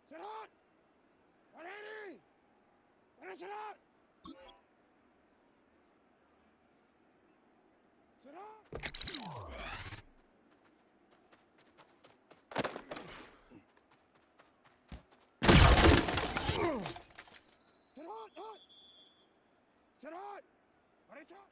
Salat! 180! What is Salat? Salat! Salat! Salat! What is that?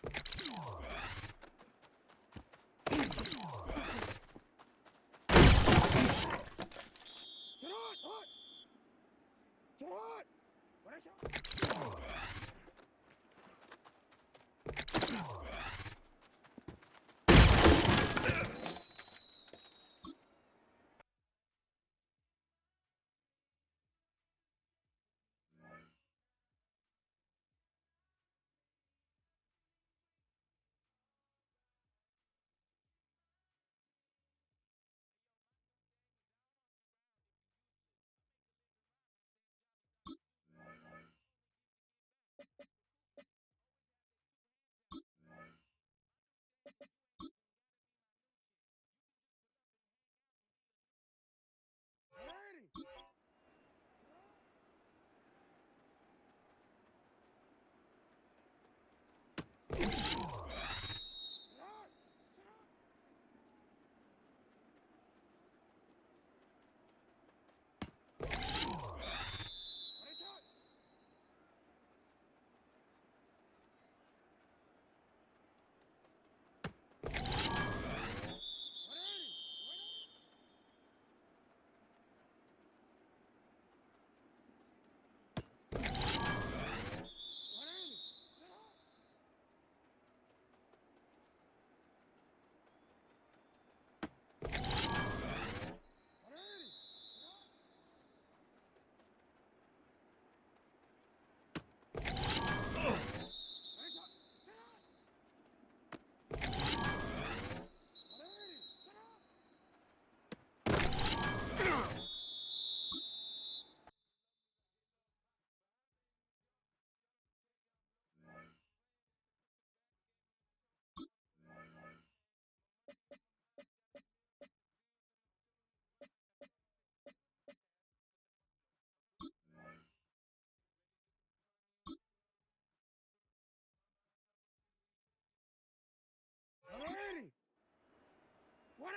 What?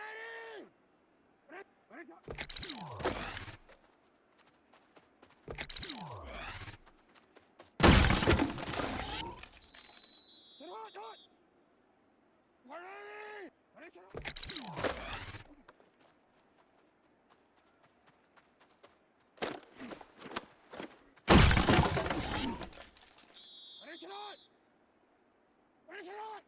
What is that? What is that? What is it on?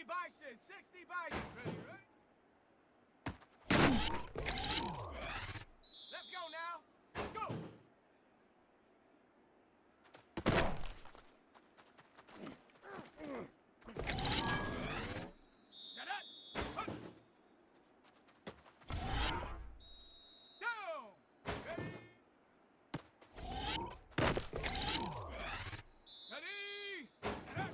bison, 60 bison. Ready, right? Let's go now. Go. Shut up. Hup. Down. Ready. Ready. Shut up.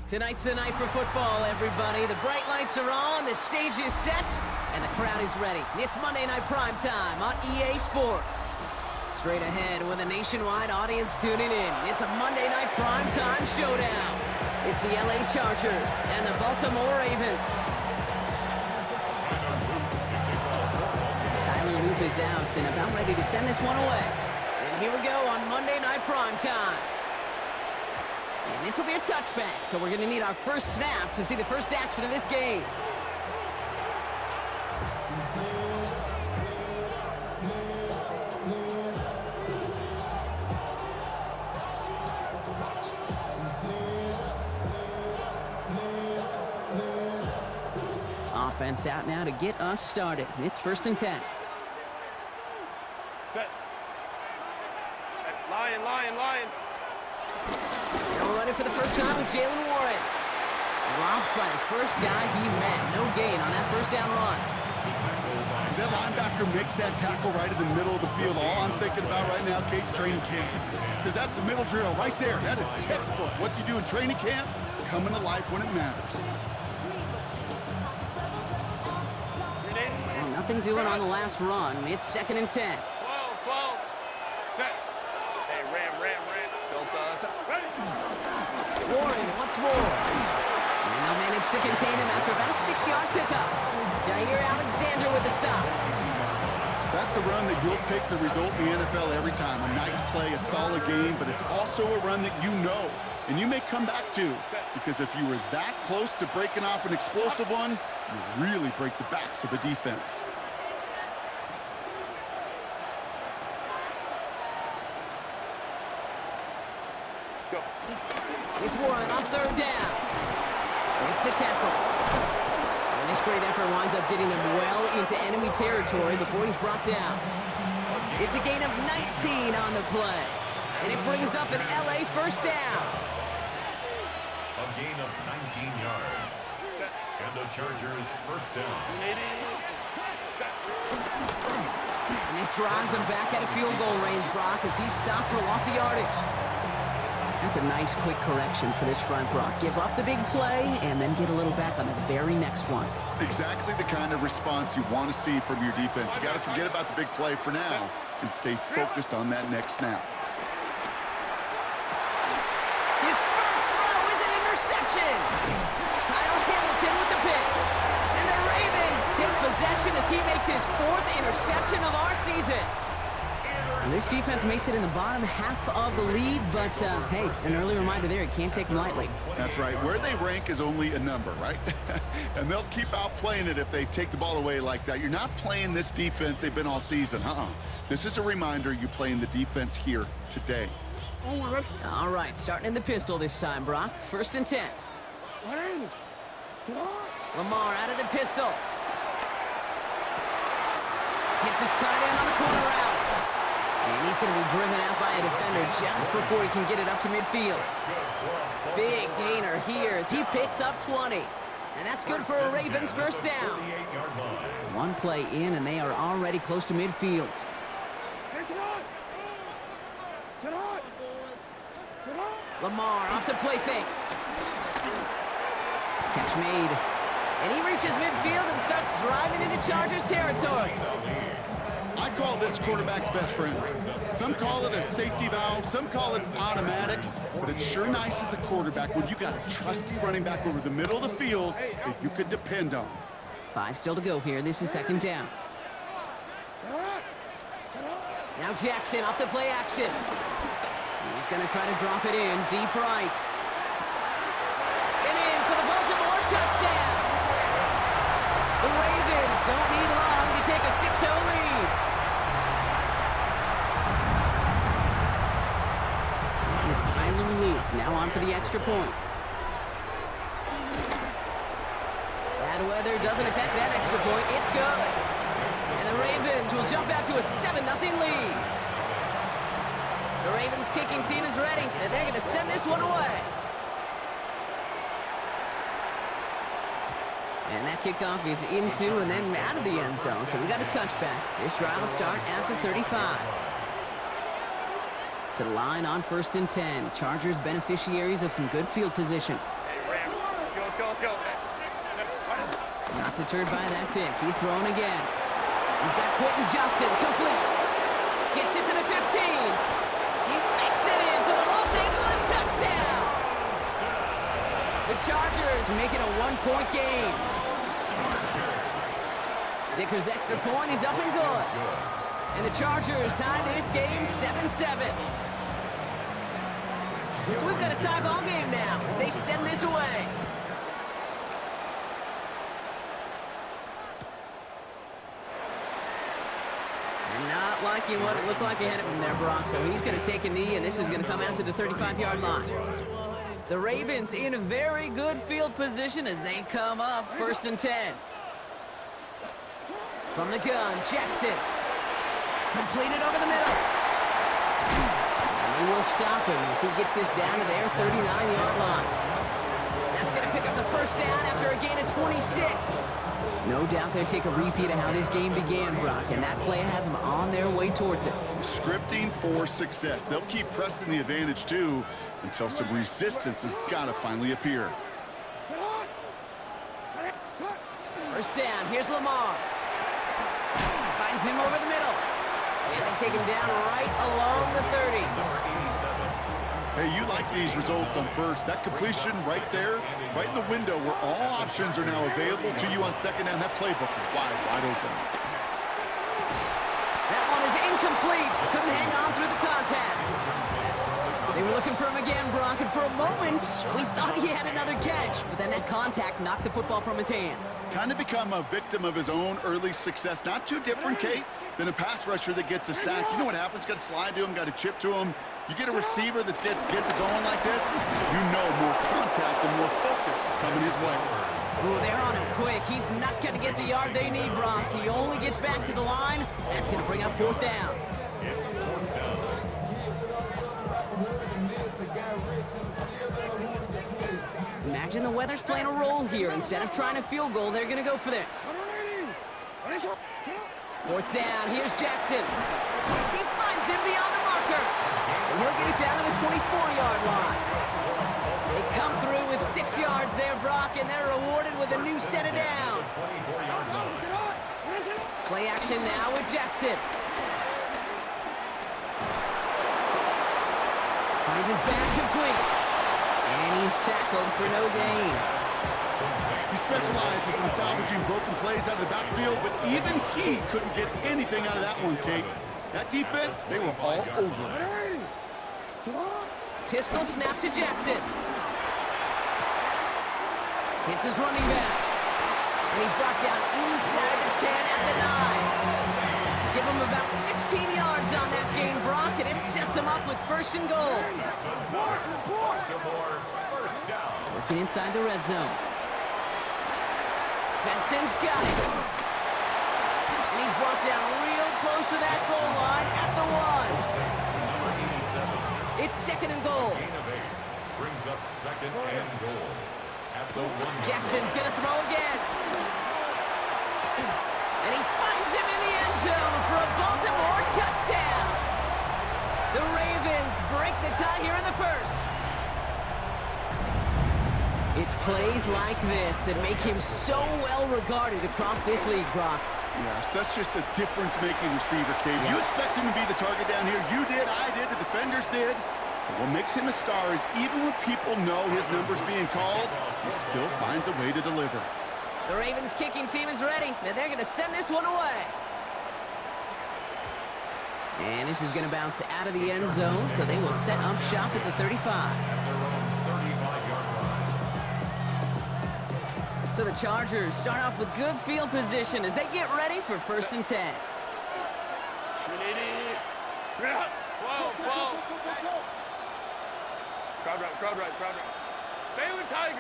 Tonight's the night for football, everybody. The bright lights are on, the stage is set, and the crowd is ready. It's Monday Night Primetime on EA Sports. Straight ahead with a nationwide audience tuning in. It's a Monday Night Primetime showdown. It's the LA Chargers and the Baltimore Ravens. Tyler Loop is out and about ready to send this one away. And here we go on Monday Night Primetime. And this will be a touchback, so we're going to need our first snap to see the first action of this game. Offense out now to get us started. It's 1st and 10. Set. Lion, lion, lion. Now we're running for the first time with Jalen Warren. Dropped by the first guy he met. No gain on that first down run. That linebacker makes that tackle right in the middle of the field. All I'm thinking about right now, Case, training camp. Because that's a middle drill right there. That is textbook. What you do in training camp, coming to life when it matters. Well, nothing doing on the last run. It's 2nd and 10. 12. Set. Hey, ram. Built us. Ready. Warren once more. And they'll manage to contain him after about a 6-yard pickup. Jair Alexander with the stop. That's a run that you'll take the result in the NFL every time. A nice play, a solid game, but it's also a run that you know, and you may come back to, because if you were that close to breaking off an explosive one, you really break the backs of a defense. Go. It's Warren on 3rd down. Makes the tackle. And this great effort winds up getting him well into enemy territory before he's brought down. It's a gain of 19 on the play. And it brings up an LA first down. A gain of 19 yards. And the Chargers first down. And this drives him back out of field goal range, Brock, as he's stopped for loss of yardage. That's a nice quick correction for this front, Brock. Give up the big play and then get a little back on the very next one. Exactly the kind of response you want to see from your defense. You got to forget about the big play for now and stay focused on that next snap. His first throw is an interception. Kyle Hamilton with the pick. And the Ravens take possession as he makes his 4th interception of our season. This defense may sit in the bottom half of the league, but hey, an early reminder there, you can't take them lightly. That's right. Where they rank is only a number, right? And they'll keep outplaying it if they take the ball away like that. You're not playing this defense they've been all season. This is a reminder you're playing the defense here today. All right, starting in the pistol this time, Brock. 1st and 10. Lamar out of the pistol. Hits his tight end on the corner route. And he's going to be driven out by a defender just before he can get it up to midfield. Big gainer here as he picks up 20. And that's good for a Ravens first down. One play in, and they are already close to midfield. Lamar off the play fake. Catch made. And he reaches midfield and starts driving into Chargers territory. I call this quarterback's best friend. Some call it a safety valve, some call it automatic, but it's sure nice as a quarterback when you got a trusty running back over the middle of the field that you could depend on. 5 still to go here. This is 2nd down. Now Jackson off the play action. He's going to try to drop it in deep right. And in for the Baltimore touchdown. The Ravens don't need long to take a 6-0 lead. Is Tyler Loop now on for the extra point. Bad weather doesn't affect that extra point. It's good. And the Ravens will jump out to a 7-0 lead. The Ravens kicking team is ready, and they're going to send this one away. And that kickoff is into and then out of the end zone, so we got a touchback. This drive will start at the 35. To the line on 1st and 10. Chargers beneficiaries of some good field position. Let's go. Hey. Not deterred by that pick. He's throwing again. He's got Quentin Johnson, complete. Gets it to the 15. He makes it in for the Los Angeles touchdown. The Chargers make it a one-point game. Dicker's extra point is up and good. And the Chargers tie this game 7-7. So we've got a tie ball game now as they send this away. And not liking what it looked like ahead of him there, Brock. So he's going to take a knee, and this is going to come out to the 35-yard line. The Ravens in a very good field position as they come up 1st and 10. From the gun, Jackson. Completed over the middle. And they will stop him as he gets this down to their 39-yard line. That's going to pick up the first down after a gain of 26. No doubt they'll take a repeat of how this game began, Brock, and that play has them on their way towards it. Scripting for success. They'll keep pressing the advantage, too, until some resistance has got to finally appear. First down, here's Lamar. Finds him over the middle. And they take him down right along the 30. Hey, you like these results on first. That completion right there, right in the window where all options are now available to you on second down. That playbook is wide open. That one is incomplete. Couldn't hang on through the contact. They were looking for him again, Brock, and for a moment, we thought he had another catch. But then that contact knocked the football from his hands. Kind of become a victim of his own early success. Not too different, Kate, than a pass rusher that gets a sack. You know what happens? Got to slide to him, got to chip to him. You get a receiver that gets it going like this, you know more contact and more focus is coming his way. Ooh, they're on him quick. He's not going to get the yard they need, Brock. He only gets back to the line. That's going to bring up 4th down. Imagine the weather's playing a role here. Instead of trying a field goal, they're going to go for this. 4th down. Here's Jackson. He finds him beyond the marker. And he'll get it down to the 24-yard line. They come through with 6 yards there, Brock, and they're rewarded with a new set of downs. Play action now with Jackson. Finds his back complete. And he's tackled for no gain. He specializes in salvaging broken plays out of the backfield, but even he couldn't get anything out of that one, Kate. That defense, they were all over it. Pistol snap to Jackson. Hits his running back. And he's brought down inside the 10 at the 9. Give him about 16 yards on that gain, Brock, and it sets him up with 1st and goal. Working inside the red zone. Benson's got it. And he's brought down real close to that goal line at the 1. It's 2nd and goal. Brings up 2nd and goal at the 1. Jackson's gonna throw again. And he finds him in the end zone for a Baltimore touchdown. The Ravens break the tie here in the 1st. It's plays like this that make him so well regarded across this league, Brock. Yeah, such just a difference-making receiver, Kate. Yeah. You expect him to be the target down here. You did, I did, the defenders did. But what makes him a star is even when people know his number's being called, he still finds a way to deliver. The Ravens kicking team is ready, and they're going to send this one away. And this is going to bounce out of the end zone, so they will set up shop at the 35. So the Chargers start off with good field position as they get ready for 1st and 10. Crowd right. Baylor Tiger.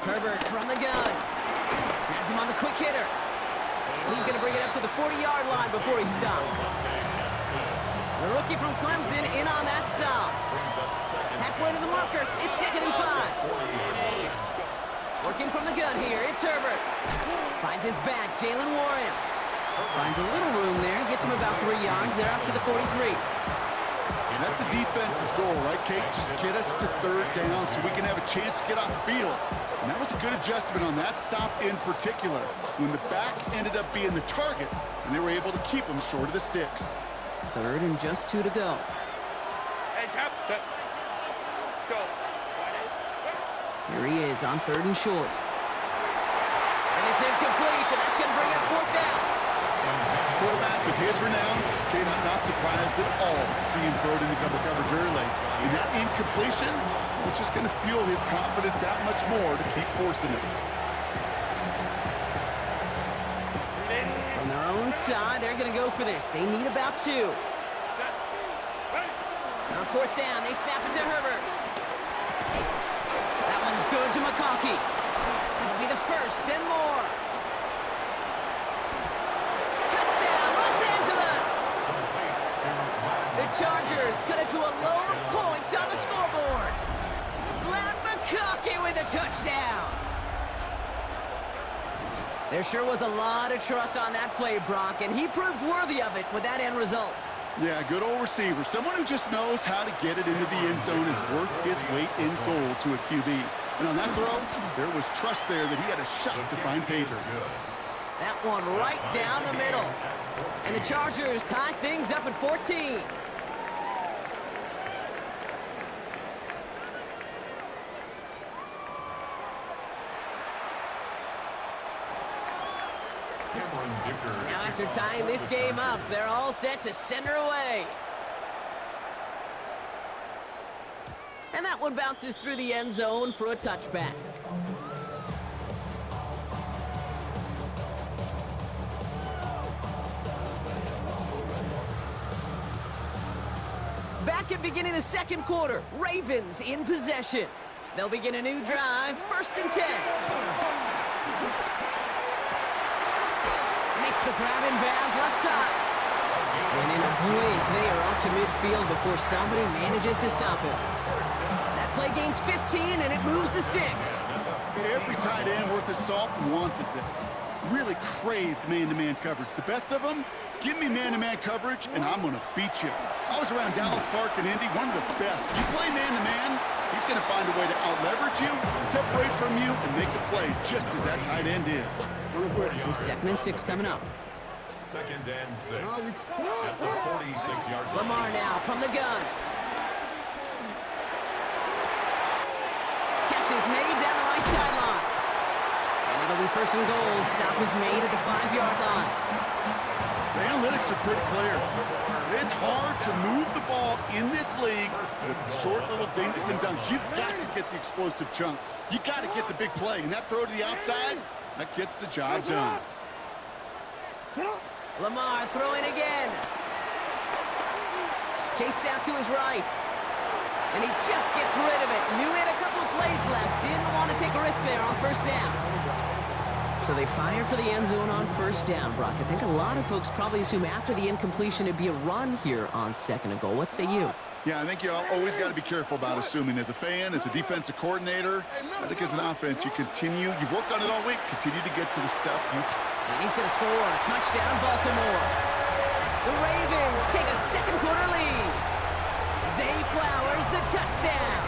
Herbert from the gun. Has him on the quick hitter. And he's going to bring it up to the 40-yard line before he's stopped. The rookie from Clemson in on that stop. Halfway to the marker. It's 2nd and 5. Working from the gun here, it's Herbert. Finds his back, Jalen Warren. Finds a little room there, gets him about 3 yards. They're up to the 43. And that's a defense's goal, right, Kate? Just get us to third down so we can have a chance to get off the field. And that was a good adjustment on that stop in particular, when the back ended up being the target, and they were able to keep him short of the sticks. Third and just 2 to go. Hey, Cap. Set. Go. Here he is on 3rd and short. And it's incomplete, and that's going to bring up 4th down. Quarterback with his renowns, Kate, I'm not surprised at all to see him throw it into double coverage early. And that incompletion was just going to fuel his confidence that much more to keep forcing it. From their own side, they're going to go for this. They need about 2. Set. Ready. On 4th down, they snap it to Herbert. That one's good to McConkey. That'll be the first and more. Touchdown, Los Angeles! The Chargers cut it to a lower point on the scoreboard. Matt McConkey with a touchdown. There sure was a lot of trust on that play, Brock, and he proved worthy of it with that end result. Yeah, good old receiver. Someone who just knows how to get it into the end zone is worth his weight in gold to a QB. And on that throw, there was trust there that he had a shot to find pay dirt. That one right down the middle. And the Chargers tie things up at 14. Now after tying this game up, they're all set to send her away. And that one bounces through the end zone for a touchback. Back at beginning the 2nd quarter, Ravens in possession. They'll begin a new drive, 1st and 10. Makes the grab in bounds left side. And in a blink, they are off to midfield before somebody manages to stop him. That play gains 15, and it moves the sticks. Every tight end worth his salt wanted this. Really craved man-to-man coverage. The best of them, give me man-to-man coverage, and I'm going to beat you. I was around Dallas, Clark, and Indy, one of the best. You play man-to-man, he's going to find a way to out-leverage you, separate from you, and make the play just as that tight end did. This is 2nd and 6 coming up. 2nd and 6 at the 46-yard line. Lamar now from the gun. Catch is made down the right sideline. And it'll be 1st and goal. Stop is made at the 5-yard line. The analytics are pretty clear. It's hard to move the ball in this league with short little dinks and dunks. You've got to get the explosive chunk. You got to get the big play. And that throw to the outside, that gets the job done. Lamar throwing again. Chased out to his right. And he just gets rid of it. Knew he had a couple of plays left. Didn't want to take a risk there on 1st down. So they fire for the end zone on 1st down, Brock. I think a lot of folks probably assume after the incompletion it'd be a run here on 2nd and goal. What say you? Yeah, I think you always got to be careful about assuming. As a fan, as a defensive coordinator, I think as an offense, you've worked on it all week, continue to get to the stuff you... And he's going to score a touchdown, Baltimore. The Ravens take a 2nd quarter lead. Zay Flowers, the touchdown.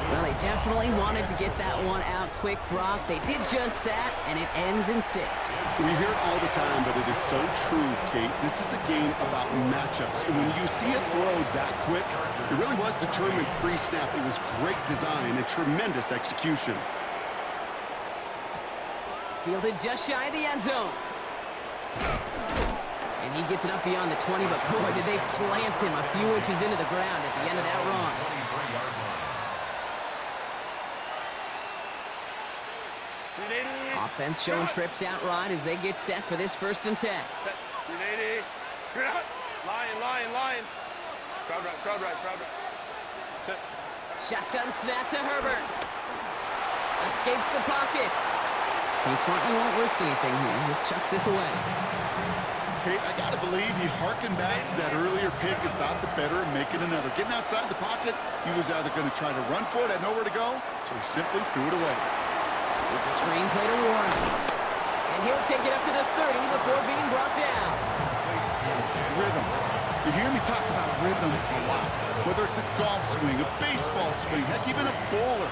Well, they definitely wanted to get that one out quick, Brock. They did just that, and it ends in 6. We hear it all the time, but it is so true, Kate. This is a game about matchups. And when you see a throw that quick, it really was determined pre-snap. It was great design and tremendous execution. Fielded just shy of the end zone. And he gets it up beyond the 20, but boy, did they plant him a few inches into the ground at the end of that run. Offense showing trips out right as they get set for this 1st and 10. Set. 380. Lion. Crowd right. Set. Shotgun snap to Herbert. Escapes the pocket. He smartly won't risk anything here. Just chucks this away. Kate, I got to believe he harkened back to that earlier pick and thought the better of making another. Getting outside the pocket, he was either going to try to run for it, had nowhere to go, so he simply threw it away. It's a screen play to Warren. And he'll take it up to the 30 before being brought down. Rhythm. You hear me talk about rhythm a lot. Whether it's a golf swing, a baseball swing, heck, even a bowler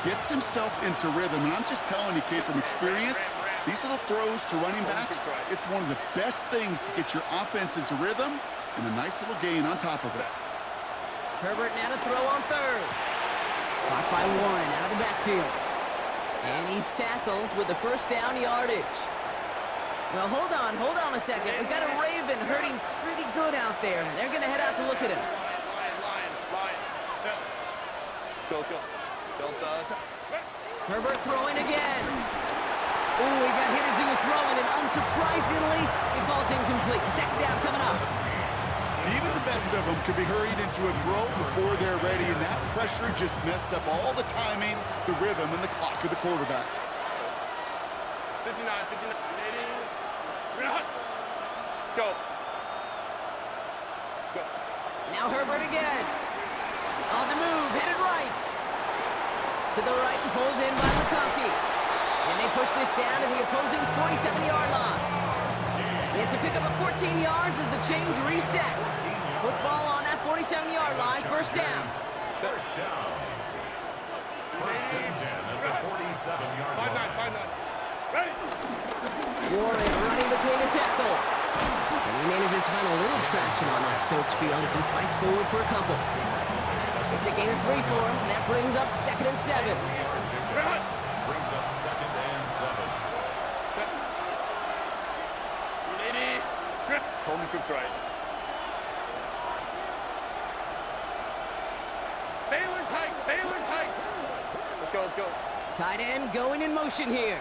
gets himself into rhythm. And I'm just telling you, kid, from experience, these little throws to running backs, it's one of the best things to get your offense into rhythm and a nice little gain on top of it. Herbert now to throw on third. Caught by Warren out of the backfield. And he's tackled with the first down yardage. Well, hold on a second. We've got a Raven hurting pretty good out there. They're going to head out to look at him. Line. Go. Herbert throwing again. Ooh, he got hit as he was throwing, and unsurprisingly, he falls incomplete. Second down coming up. Even the best of them could be hurried into a throw before they're ready, and that pressure just messed up all the timing, the rhythm, and the clock of the quarterback. 59, 80. Go. Now Herbert again. On the move, headed right. To the right and pulled in by McConkey. And they push this down to the opposing 47-yard line. It's a pickup of 14 yards as the chains reset. Football on that 47-yard line, first down. First down. First and 10 at the 47-yard line. 5-9. Ready? Warren running between the tackles. And he manages to find a little traction on that soaked field as he fights forward for a couple. It's a gain of 3 for him, and that brings up 2nd and 7. Brings up 2nd and 7. Home troops right. Baylor tight. Let's go. Tight end going in motion here.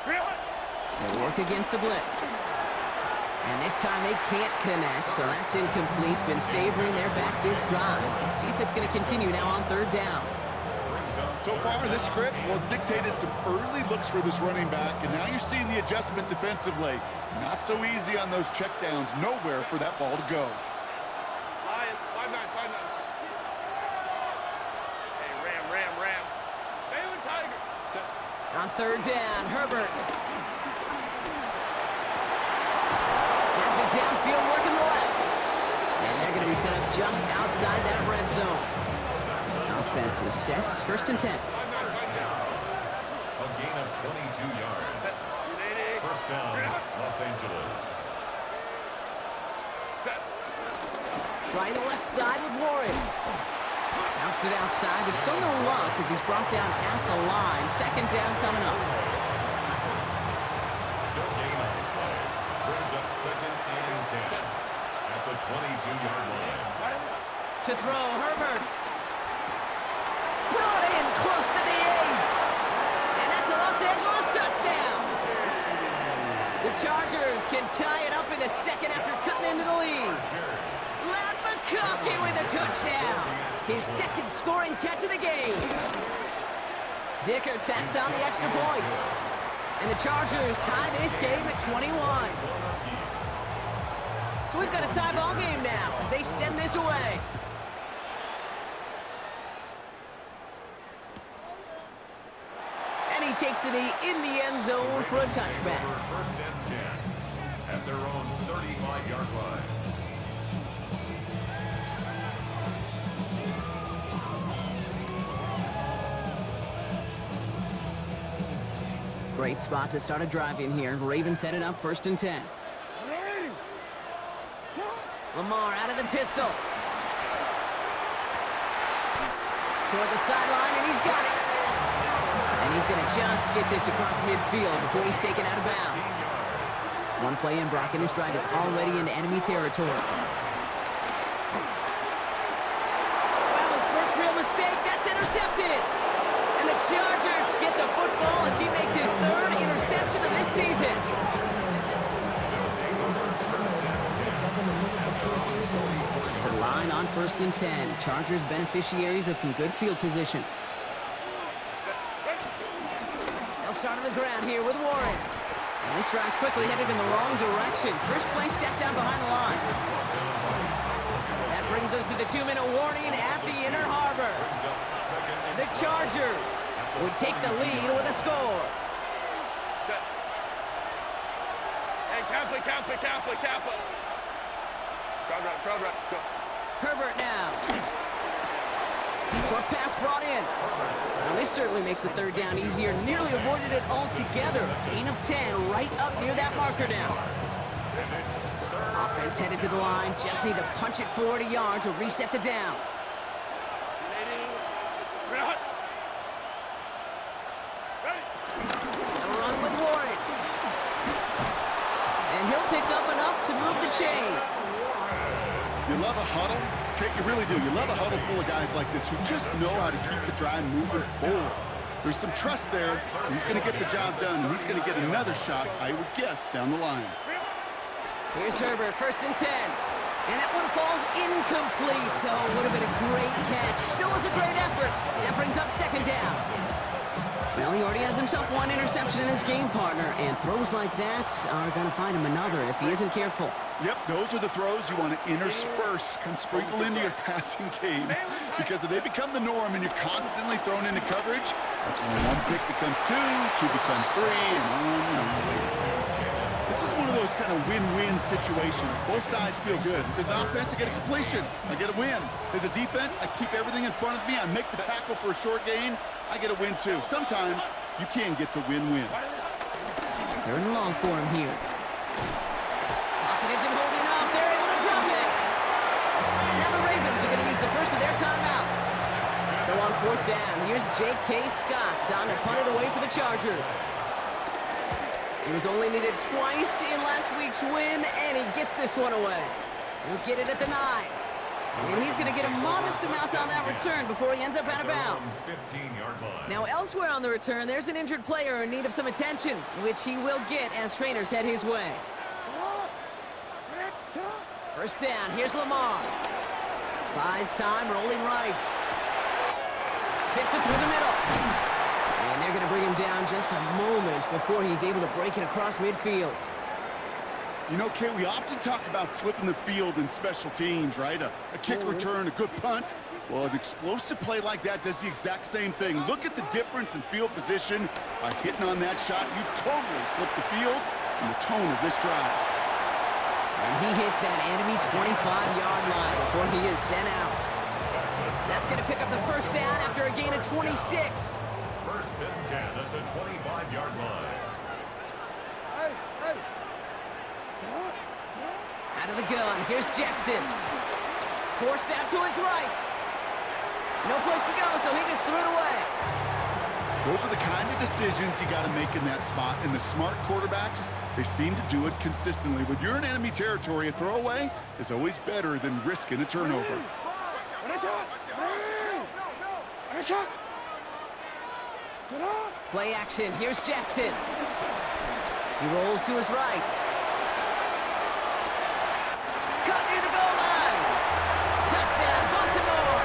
They work against the blitz. And this time they can't connect, so that's incomplete. It's been favoring their back this drive. Let's see if it's going to continue now on 3rd down. So far, this script, well, it's dictated some early looks for this running back, and now you're seeing the adjustment defensively. Not so easy on those checkdowns. Nowhere for that ball to go. Lion, 5-9. Hey, Ram. Baylor Tiger. On 3rd down, Herbert. Has it downfield working the left. And they're going to be set up just outside that red zone. Offense is set, 1st and 10. A gain of 22 yards. First down, Los Angeles. Trying the left side with Warren. Bounced it outside, but still no luck as he's brought down at the line. 2nd down coming up. No gain on the play. Brings up 2nd and 10 at the 22-yard line. To throw, Herbert. Brought in close to the 8. And that's a Los Angeles touchdown. The Chargers can tie it up in the 2nd after cutting into the lead. Matt McConkey with a touchdown. His 2nd scoring catch of the game. Dicker tacks on the extra point. And the Chargers tie this game at 21. So we've got a tie ball game now as they send this away. And he takes it in the end zone for a touchback. First and 10 at their own 35-yard line. Great spot to start a drive in here. Ravens set it up 1st and 10. Lamar out of the pistol. Toward the sideline, and he's got it. And he's going to just get this across midfield before he's taken out of bounds. One play in, Brock, and his drive is already in enemy territory. Well, his first real mistake, that's intercepted. And the Chargers get the football as he makes his 3rd interception of this season. To line on 1st and 10. Chargers beneficiaries of some good field position. They'll start on the ground here with Warren. And this drive's quickly headed in the wrong direction. First play set down behind the line. That brings us to the 2-minute warning at the Inner Harbor. The Chargers would take the lead with a score. Hey, Kappa. Crowd right. Go. Herbert now. Short pass brought in. Well, this certainly makes the third down easier. Nearly avoided it altogether. A gain of 10 right up near that marker now. Offense headed to the line. Just need to punch it forward a yard to reset the downs. A run with Warren. And he'll pick up enough to move the chains. You love a huddle? Okay, you really do. You love a huddle full of guys like this who just know how to keep the drive moving forward. There's some trust there. He's going to get the job done, and he's going to get another shot, I would guess, down the line. Here's Herbert, 1st and 10. And that one falls incomplete. Oh, would have been a great catch. Still was a great effort. That brings up 2nd down. Well, he already has himself one interception in his game, partner, and throws like that are going to find him another if he isn't careful. Yep, those are the throws you want to intersperse, can sprinkle into your passing game, because if they become the norm and you're constantly thrown into coverage, that's when one pick becomes two becomes three, and on and on. This is one of those kind of win-win situations. Both sides feel good. As an offense, I get a completion. I get a win. As a defense, I keep everything in front of me. I make the tackle for a short gain. I get a win, too. Sometimes you can get to win-win. 3rd and long for him here. Pocket isn't holding up. They're able to drop it. Now the Ravens are going to use the first of their timeouts. So on 4th down, here's J.K. Scott on to punt it away for the Chargers. He was only needed twice in last week's win, and he gets this one away. He'll get it at the 9. And he's going to get a modest amount on that return before he ends up out of bounds. Now, elsewhere on the return, there's an injured player in need of some attention, which he will get as trainers head his way. 1st down, here's Lamar. Buys time, rolling right. Fits it through the middle. And they're going to bring him down just a moment before he's able to break it across midfield. You know, Kay, we often talk about flipping the field in special teams, right? A kick return, a good punt. Well, an explosive play like that does the exact same thing. Look at the difference in field position. By hitting on that shot, you've totally flipped the field and the tone of this drive. And he hits that enemy 25-yard line before he is sent out. That's going to pick up the 1st down after a gain of 26. 1st and 10 at the 25-yard line. Out of the gun, here's Jackson. Forced out to his right. No place to go, so he just threw it away. Those are the kind of decisions you got to make in that spot. And the smart quarterbacks, they seem to do it consistently. When you're in enemy territory, a throwaway is always better than risking a turnover. Play action, here's Jackson. He rolls to his right. Cut near the goal line. Touchdown, Baltimore.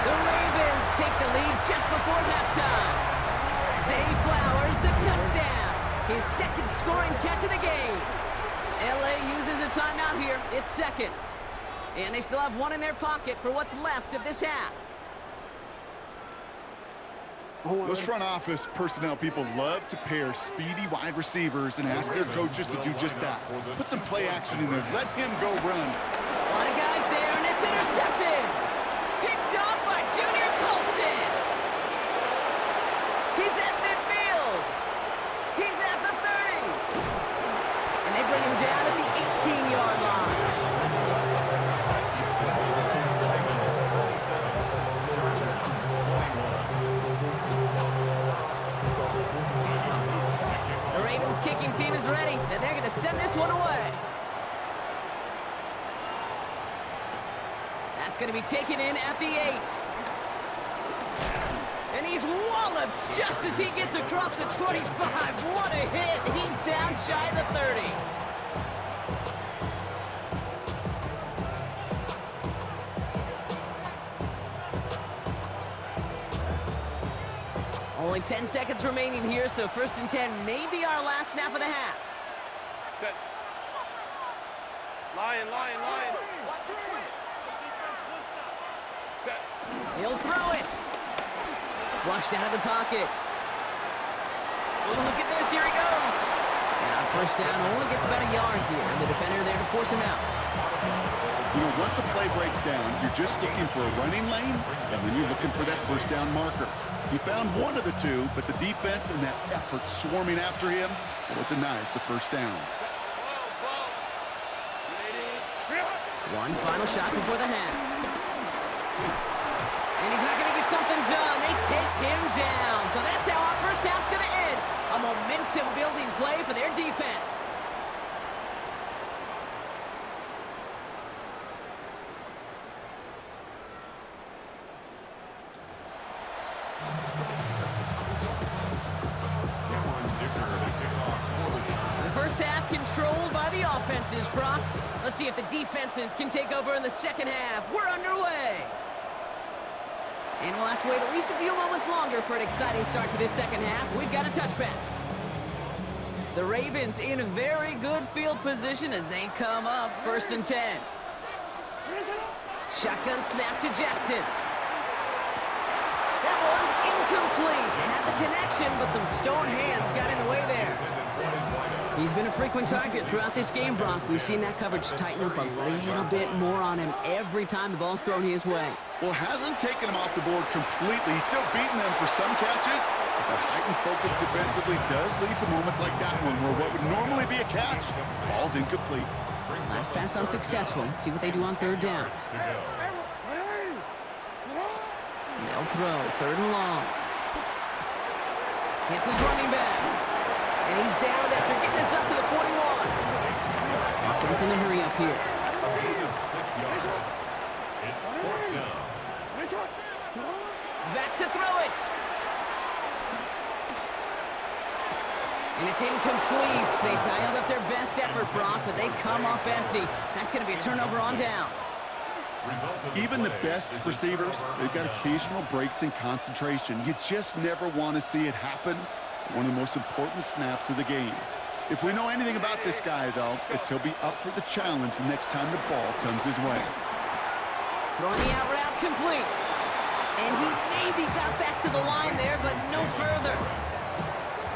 The Ravens take the lead just before halftime. Zay Flowers, the touchdown. His 2nd scoring catch of the game. LA uses a timeout here. It's 2nd. And they still have one in their pocket for what's left of this half. Those front office personnel people love to pair speedy wide receivers and ask their coaches to do just that. Put some play action in there. Let him go run. A lot of guys there, and it's intercepted. Picked off by Junior Colson. He's at midfield. He's at the 30. And they bring him down at the 18-yard line. The Ravens kicking team is ready, and they're going to send this one away. That's going to be taken in at the 8. And he's walloped just as he gets across the 25. What a hit. He's down shy of the 30. Only 10 seconds remaining here, so 1st and 10 may be our last snap of the half. Set. Lion. Set. He'll throw it. Flushed out of the pocket. Oh, look at this. Here he goes. And on First down only gets about a yard here, and the defender there to force him out. You know, once a play breaks down, you're just looking for a running lane, and then you're looking for that first down marker. He found one of the two, but the defense and that effort swarming after him, well, it denies the first down. One final shot before the half. And he's not going to get something done. They take him down. So that's how our first half's going to end. A momentum-building play for their defense. The first half controlled by the offenses, Brock. Let's see if the defenses can take over in the second half. We're underway. And we'll have to wait at least a few moments longer for an exciting start to this second half. We've got a touchback. The Ravens in a very good field position as they come up 1st and 10. Shotgun snap to Jackson. That one's incomplete. Had the connection, but some stone hands got in the way there. He's been a frequent target throughout this game, Brock. We've seen that coverage tighten up a little bit more on him every time the ball's thrown his way. Well, hasn't taken him off the board completely. He's still beating them for some catches, but that heightened focus defensively does lead to moments like that one where what would normally be a catch falls incomplete. Nice pass unsuccessful. Let's see what they do on 3rd down. They'll throw, 3rd and long. Hits his running back. And he's down after getting this up to the 41. Offense in a hurry up here. It's 4th down. Back to throw it. And it's incomplete. They dialed up their best effort, Brock, but they come up empty. That's going to be a turnover on downs. Even the best receivers, they've got occasional breaks in concentration. You just never want to see it happen. One of the most important snaps of the game. If we know anything about this guy, though, it's he'll be up for the challenge the next time the ball comes his way. Throwing the out route complete. And he maybe got back to the line there, but no further.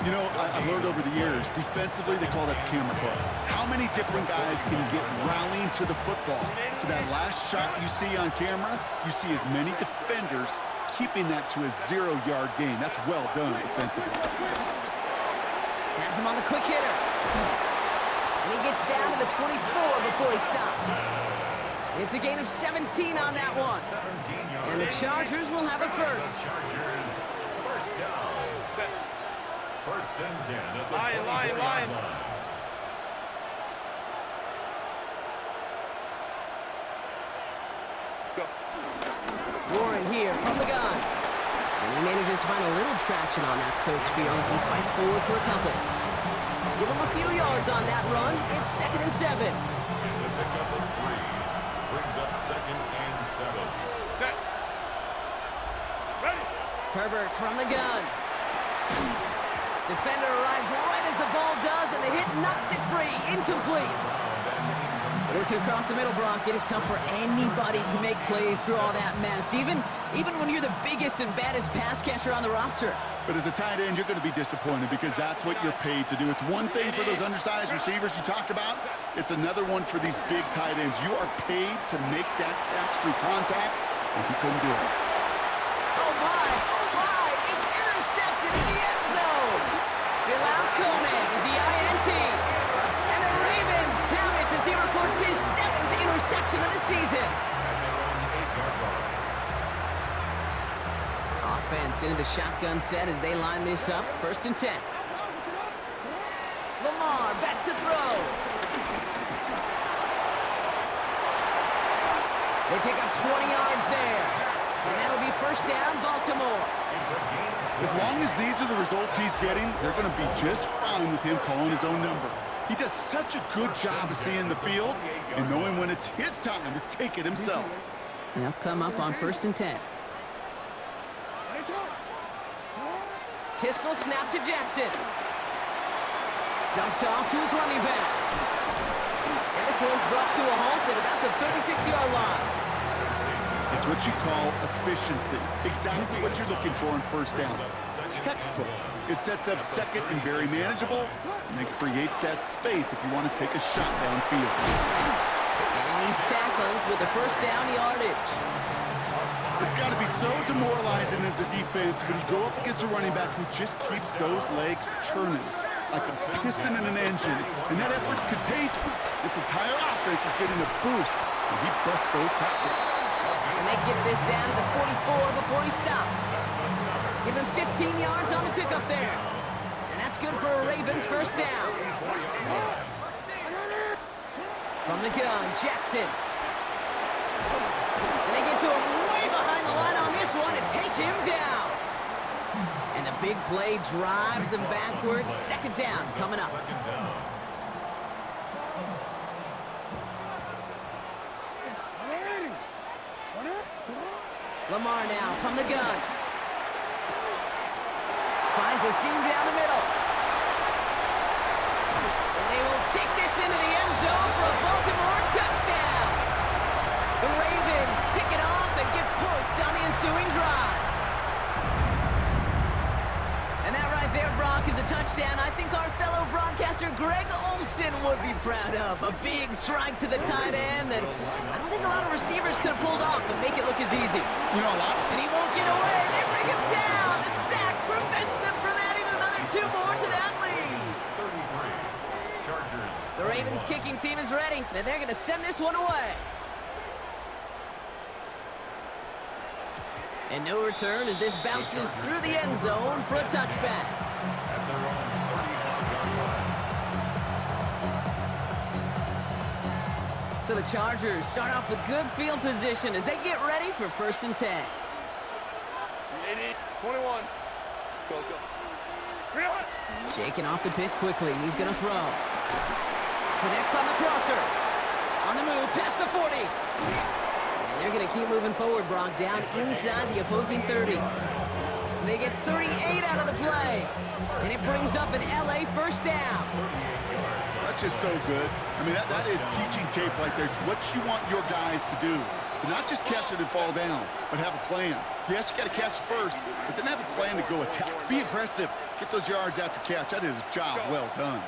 You know, I've learned over the years, defensively, they call that the camera club. How many different guys can get rallying to the football? So that last shot you see on camera, you see as many defenders keeping that to a 0-yard gain. That's well done defensively. Has him on the quick hitter. And he gets down to the 24 before he stops. It's a gain of 17 on that one. And the Chargers will have a first. Chargers, first down. 1st and 10 at the Line. line. Go. Warren here from the gun. And he manages to find a little traction on that search field as he fights forward for a couple. Give him a few yards on that run. It's 2nd and 7. It's a pickup of 3. Brings up 2nd and 7. Set. Ready. Herbert from the gun. Defender arrives right as the ball does, and the hit knocks it free. Incomplete. Working across the middle, Brock, it is tough for anybody to make plays through all that mess, even when you're the biggest and baddest pass catcher on the roster. But as a tight end, you're going to be disappointed because that's what you're paid to do. It's one thing for those undersized receivers you talk about. It's another one for these big tight ends. You are paid to make that catch through contact, and he couldn't do it. Oh my, it's intercepted in the end zone. Bilal Conan with the INT. And the Ravens have it as he reports his 7th interception of the season. Offense into the shotgun set as they line this up. 1st and 10. Lamar back to throw. They pick up 20 yards there. And that'll be 1st down, Baltimore. As long as these are the results he's getting, they're going to be just fine with him calling his own number. He does such a good job of seeing the field and knowing when it's his time to take it himself. They'll come up on 1st and 10. Pistol snap to Jackson. Dumped off to his running back. And this one's brought to a halt at about the 36-yard line. It's what you call efficiency. Exactly what you're looking for in 1st down. Textbook It sets up second and very manageable, and it creates that space if you want to take a shot downfield. And he's tackled with the first down yardage. It's got to be so demoralizing as a defense when you go up against a running back who just keeps those legs churning like a piston in an engine, and that effort's contagious. This entire offense is getting a boost, and he busts those tackles. And they get this down to the 44 before he stopped. Give him 15 yards on the pickup there. And that's good for a Ravens first down. From the gun, Jackson. And they get to him way behind the line on this one and take him down. And the big play drives them backwards. Second down coming up. Lamar now from the gun. Finds a seam down the middle. And they will take this into the end zone for a Baltimore touchdown. The Ravens pick it off and get points on the ensuing drive. And that right there, Brock, is a touchdown I think our fellow broadcaster Greg Olsen would be proud of. A big strike to the tight end that I don't think a lot of receivers could have pulled off and make it look as easy. You know, a lot. And he won't get away. They bring him down. The sack prevents them from adding another 2 more to that lead. 33. Chargers. The Ravens kicking team is ready, and they're going to send this one away. And no return as this bounces through the end zone for a touchback. At their own 35-yard line. So the Chargers start off with good field position as they get ready for 1st and 10. 21. Go, go. Shaking off the pick quickly. He's going to throw. Connects on the crosser. On the move, past the 40. And they're going to keep moving forward, Brock, down inside the opposing 30. They get 38 out of the play. And it brings up an LA first down. That's just so good. I mean, that is teaching tape right there. It's what you want your guys to do. To not just catch it and fall down, but have a plan. Yes, you got to catch it first, but then have a plan to go attack. Be aggressive. Get those yards after catch. That is a job well done.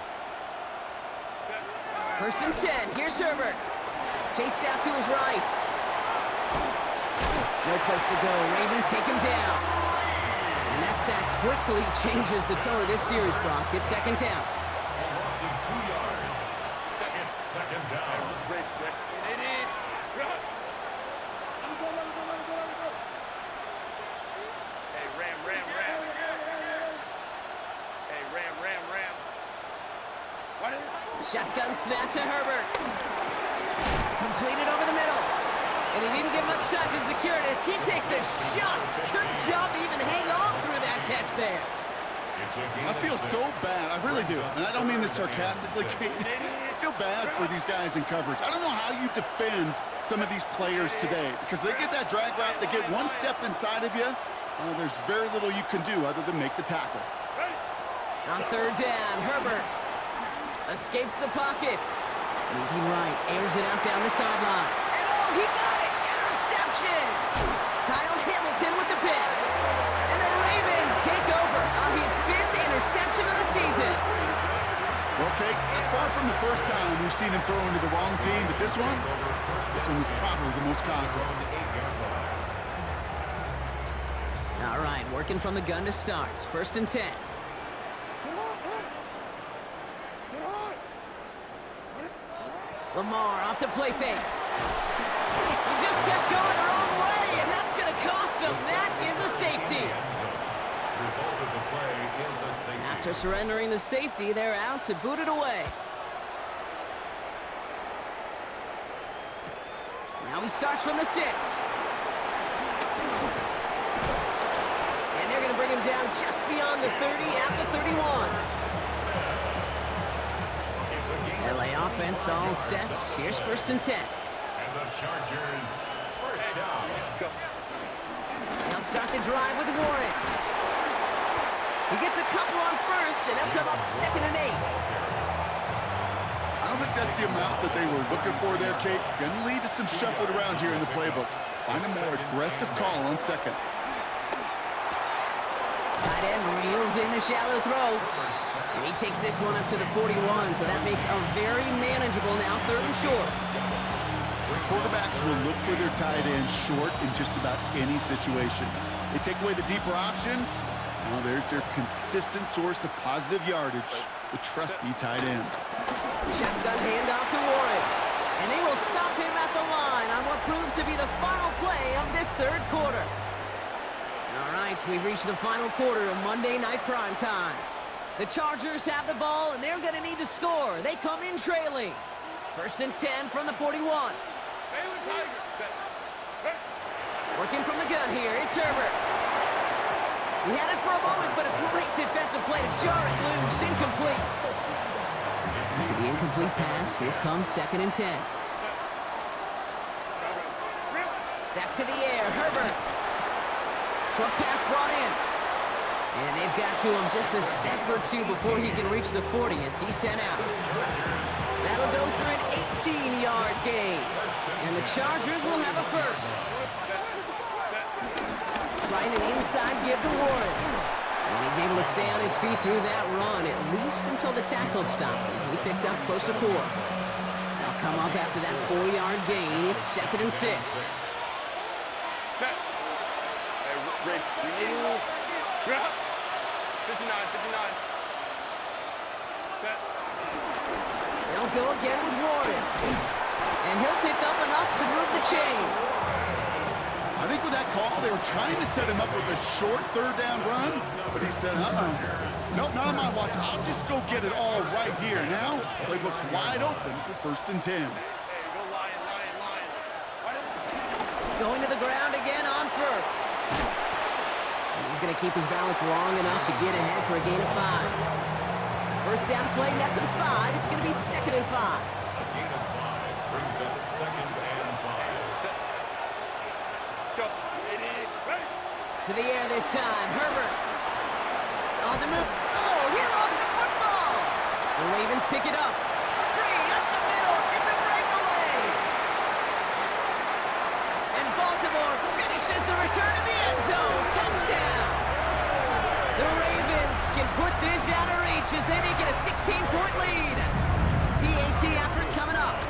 1st and 10. Here's Herbert. Chased out to his right. No place to go. Ravens take him down. And that sack quickly changes the tone of this series, Brock. It's 2nd down. Loss of 2 yards. It's 2nd down. Hey, Ram. Hey, Ram. What is it? Shotgun snap to Herbert. Completed over the middle. And he didn't get much time to secure it as he takes a shot. Good job to even hang on through that catch there. I feel so bad. I really do. And I don't mean this sarcastically. I feel bad for these guys in coverage. I don't know how you defend some of these players today because they get that drag route, they get one step inside of you. There's very little you can do other than make the tackle. On 3rd down, Herbert escapes the pocket. Moving right, airs it out down the sideline. And oh, he got it! Interception! Kyle Hamilton with the pick. And the Ravens take over on his 5th interception of the season. Well, Kate, that's far from the first time we've seen him throw into the wrong team, but this one was probably the most costly. All right, working from the gun to start. 1st and 10. Lamar off the play fake. He just kept going the wrong way, and that's going to cost him. That is a safety. Result of the play is a safety. After surrendering the safety, they're out to boot it away. Now he starts from the 6. And they're going to bring him down just beyond the 30 at the 31. LA offense all set. Here's 1st and 10. And the Chargers first down. They'll start the drive with Warren. He gets a couple on 1st, and they'll come up 2nd and 8. I don't think that's the amount that they were looking for there, Kate. Going to lead to some shuffling around here in the playbook. Find a more aggressive call on 2nd. tight end reels in the shallow throw. And he takes this one up to the 41, so that makes a very manageable now 3rd and short. Quarterbacks will look for their tight end short in just about any situation. They take away the deeper options. Well, there's their consistent source of positive yardage, the trusty tight end. Shotgun handoff to Warren. And they will stop him at the line on what proves to be the final play of this 3rd quarter. All right, we've reached the final quarter of Monday Night Primetime. The Chargers have the ball, and they're going to need to score. They come in trailing. 1st and 10 from the 41. Working from the gun here, it's Herbert. He had it for a moment, but a great defensive play to jar it loose. Incomplete. After the incomplete pass, here comes 2nd and 10. Back to the air, Herbert. Short pass brought in. And they've got to him just a step or two before he can reach the 40 as he's sent out. That'll go for an 18-yard gain. And the Chargers will have a first. Trying an inside give to Warren. And he's able to stay on his feet through that run, at least until the tackle stops him. He picked up close to 4. They'll come up after that 4-yard gain. It's 2nd and 6. Rick, we need a little... 59, 59. Set. They'll go again with Warren. And he'll pick up enough to move the chains. I think with that call, they were trying to set him up with a short 3rd down run, but he said, nope, not on my watch. I'll just go get it all right here. Now, play looks wide open for 1st and 10. Hey, go Lion. Going to the ground again on 1st. And he's going to keep his balance long enough to get ahead for a gain of 5. 1st down play, nets him 5. It's going to be 2nd and 5. A gain of 5 brings up 2nd and 5. Go. 80. Ready. To the air this time, Herbert. On the move. Oh, he lost the football. The Ravens pick it up. Free up the middle. It's a breakaway. And Baltimore finishes the return in the end zone. Touchdown. The Ravens can put this out of reach as they make it a 16-point lead. PAT effort coming up.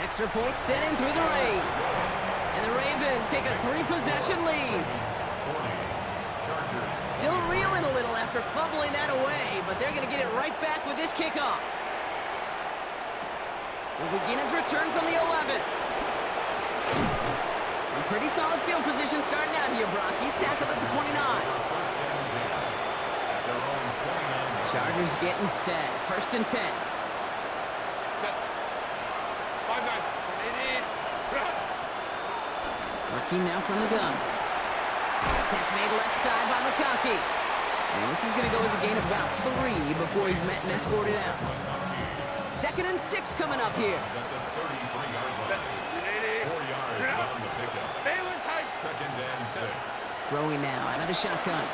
Extra point sent in through the rain. And the Ravens take a 3-possession lead. Still reeling a little after fumbling that away, but they're going to get it right back with this kickoff. Will begin his return from the 11. A pretty solid field position starting out here, Brock. He's tackled at the 29. Chargers getting set. 1st and 10. Set. 5-9. 80. Working now from the gun. Catch made left side by McConkey. And this is going to go as a gain of about 3 before he's met and escorted out. 2nd and 6 coming up here. Set. 80. 4 yards on the pickup. Baylor tight. 2nd and 6. Throwing now out of the shotgun.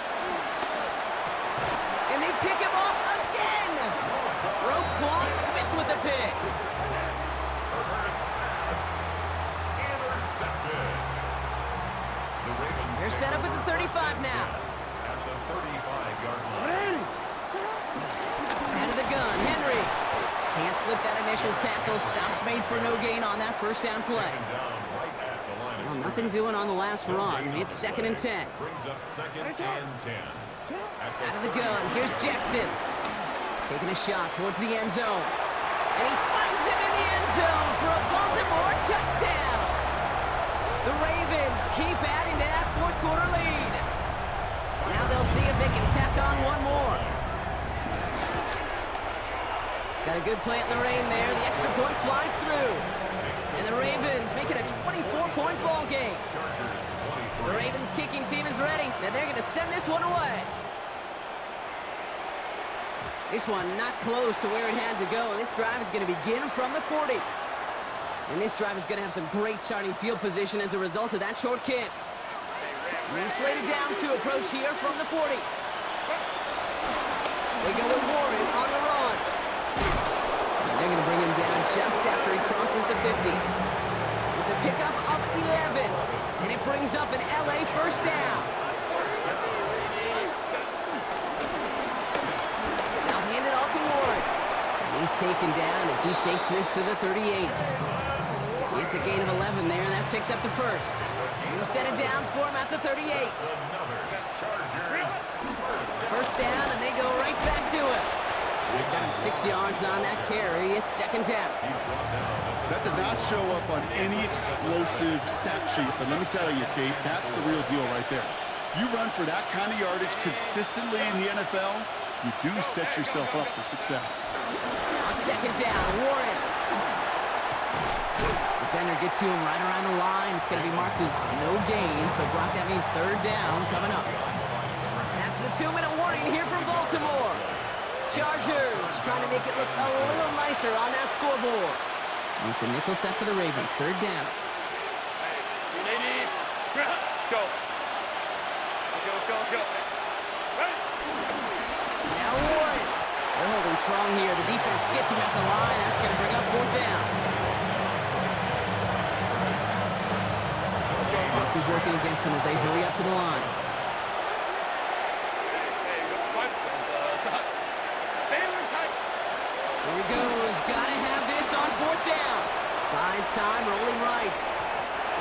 And they pick him off again. Roquan Smith with the pick. They're set up at the 35 now. At the 35-yard line. Out of the gun, Henry. Can't slip that initial tackle. Stops made for no gain on that 1st down play. Well, nothing doing on the last run. It's 2nd and 10. Brings up 2nd and 10. Out of the gun, here's Jackson. Taking a shot towards the end zone. And he finds him in the end zone for a Baltimore touchdown. The Ravens keep adding to that 4th quarter lead. Now they'll see if they can tack on one more. Got a good play in the rain there. The extra point flies through. And the Ravens make it a 24-point ball game. The Ravens kicking team is ready, and they're going to send this one away. This one not close to where it had to go, and this drive is going to begin from the 40. And this drive is going to have some great starting field position as a result of that short kick. And slated downs to approach here from the 40. They go with Warren on the run. And they're going to bring him down just after he crosses the 50. It's a pickup of 11. And it brings up an LA 1st down. is taken down as he takes this to the 38. It's a gain of 11 there, and that picks up the first. New set of downs for him at the 38. First down, and they go right back to him. He's got him 6 yards on that carry. It's second down. That does not show up on any explosive stat sheet, but let me tell you, Kate, that's the real deal right there. You run for that kind of yardage consistently in the NFL, you do set yourself up for success. On second down, Warren. Defender gets to him right around the line. It's going to be marked as no gain, so Brock, that means third down coming up. That's the 2-minute warning here from Baltimore. Chargers trying to make it look a little nicer on that scoreboard. It's a nickel set for the Ravens, third down. Hey, go. Go. Right. Now Warren. They're holding strong here. The defense gets him at the line. That's going to bring up fourth down. Brock is working against them as they hurry up to the line. Here he goes. Got to have this on fourth down. Buys time, rolling right.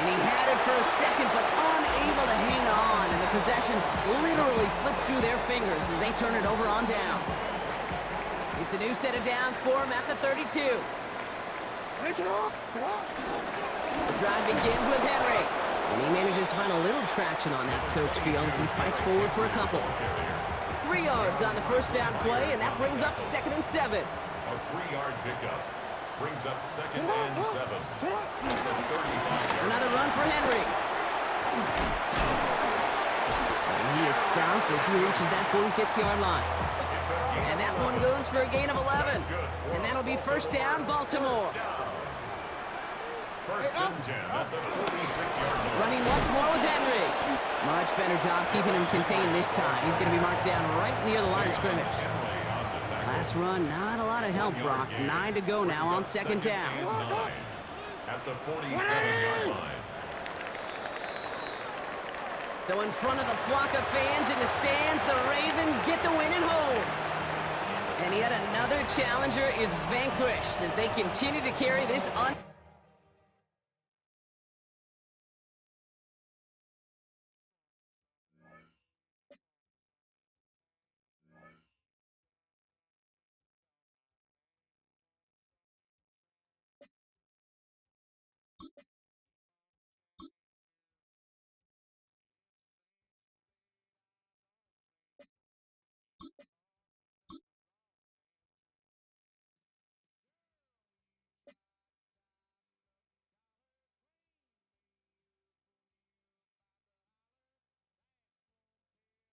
And he had it for a second, but unable to hang on. And the possession literally slips through their fingers as they turn it over on downs. It's a new set of downs for him at the 32. The drive begins with Henry. And he manages to find a little traction on that soaked field as he fights forward for a couple. 3 yards on the first down play, and that brings up 2nd and 7. A 3-yard pickup brings up 2nd and 7. Another run for Henry. And he is stopped as he reaches that 46-yard line. And that one goes for a gain of 11. And that'll be first down, Baltimore. First and 10 at the 46-yard line. Running once more with Henry. Much better job keeping him contained this time. He's going to be marked down right near the line of scrimmage. Last run, not a lot of help, Brock. 9 to go now on second down. At the 47-yard line. So in front of the flock of fans in the stands, the Ravens get the win at home. And yet another challenger is vanquished as they continue to carry this